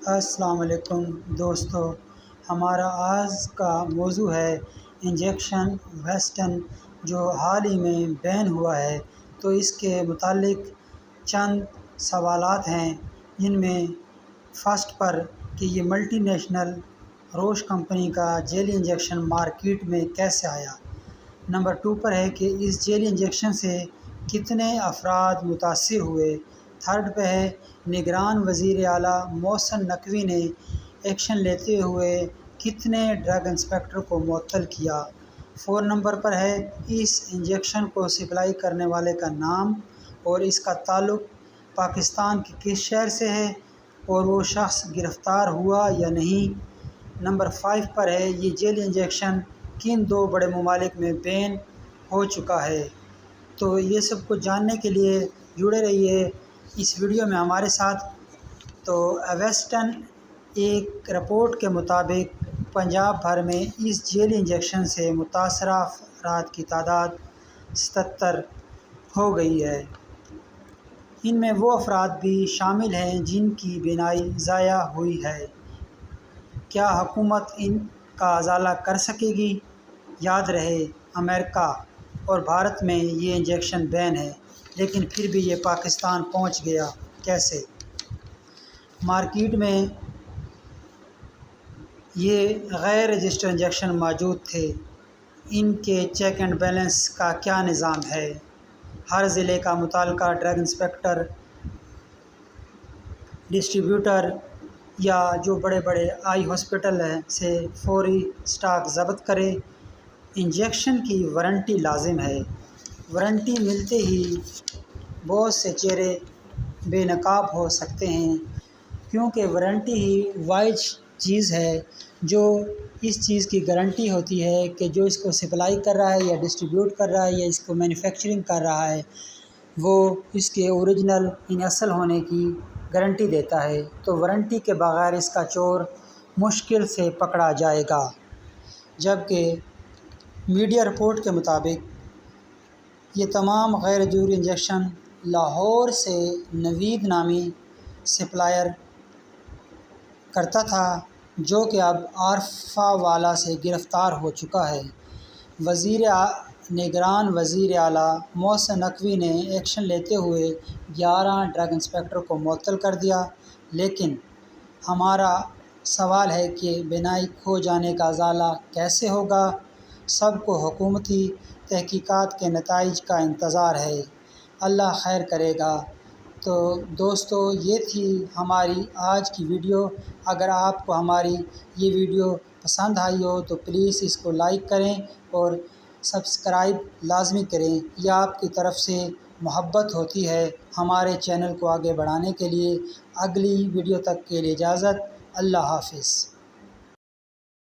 السلام علیکم دوستو، ہمارا آج کا موضوع ہے انجیکشن ویسٹن، جو حال ہی میں بین ہوا ہے۔ تو اس کے متعلق چند سوالات ہیں، جن میں فرسٹ پر کہ یہ ملٹی نیشنل روش کمپنی کا جیلی انجیکشن مارکیٹ میں کیسے آیا۔ نمبر 2 پر ہے کہ اس جیلی انجیکشن سے کتنے افراد متاثر ہوئے۔ تھرڈ پہ ہے نگران وزیر اعلیٰ محسن نقوی نے ایکشن لیتے ہوئے کتنے ڈرگ انسپکٹر کو معطل کیا۔ 4 نمبر پر ہے اس انجیکشن کو سپلائی کرنے والے کا نام اور اس کا تعلق پاکستان کے کس شہر سے ہے اور وہ شخص گرفتار ہوا یا نہیں۔ نمبر 5 پر ہے یہ جیلی انجیکشن کن 2 بڑے ممالک میں بین ہو چکا ہے۔ تو یہ سب کچھ جاننے کے لیے جڑے رہیے اس ویڈیو میں ہمارے ساتھ۔ تو ویسٹن ایک رپورٹ کے مطابق پنجاب بھر میں اس جیلی انجیکشن سے متاثرہ افراد کی تعداد 77 ہو گئی ہے۔ ان میں وہ افراد بھی شامل ہیں جن کی بینائی ضائع ہوئی ہے۔ کیا حکومت ان کا ازالہ کر سکے گی؟ یاد رہے، امریکہ اور بھارت میں یہ انجیکشن بین ہے، لیکن پھر بھی یہ پاکستان پہنچ گیا کیسے؟ مارکیٹ میں یہ غیر رجسٹرڈ انجیکشن موجود تھے۔ ان کے چیک اینڈ بیلنس کا کیا نظام ہے؟ ہر ضلع کا متعلقہ ڈرگ انسپکٹر، ڈسٹریبیوٹر یا جو بڑے بڑے آئی ہاسپٹل ہیں سے فوری اسٹاک ضبط کرے۔ انجیکشن کی وارنٹی لازم ہے۔ وارنٹی ملتے ہی بہت سے چہرے بے نقاب ہو سکتے ہیں، کیونکہ وارنٹی ہی واحد چیز ہے جو اس چیز کی گارنٹی ہوتی ہے کہ جو اس کو سپلائی کر رہا ہے یا ڈسٹریبیوٹ کر رہا ہے یا اس کو مینوفیکچرنگ کر رہا ہے، وہ اس کے اوریجنل اصل ہونے کی گارنٹی دیتا ہے۔ تو وارنٹی کے بغیر اس کا چور مشکل سے پکڑا جائے گا۔ جبکہ میڈیا رپورٹ کے مطابق یہ تمام غیر جوہری انجیکشن لاہور سے نوید نامی سپلائر کرتا تھا، جو کہ اب عارفہ والا سے گرفتار ہو چکا ہے۔ نگران وزیر اعلیٰ محسن نقوی نے ایکشن لیتے ہوئے 11 ڈرگ انسپکٹر کو معطل کر دیا، لیکن ہمارا سوال ہے کہ بینائی کھو جانے کا ازالہ کیسے ہوگا؟ سب کو حکومتی تحقیقات کے نتائج کا انتظار ہے۔ اللہ خیر کرے گا۔ تو دوستو، یہ تھی ہماری آج کی ویڈیو۔ اگر آپ کو ہماری یہ ویڈیو پسند آئی ہو تو پلیز اس کو لائک کریں اور سبسکرائب لازمی کریں۔ یہ آپ کی طرف سے محبت ہوتی ہے ہمارے چینل کو آگے بڑھانے کے لیے۔ اگلی ویڈیو تک کے لیے اجازت۔ اللہ حافظ۔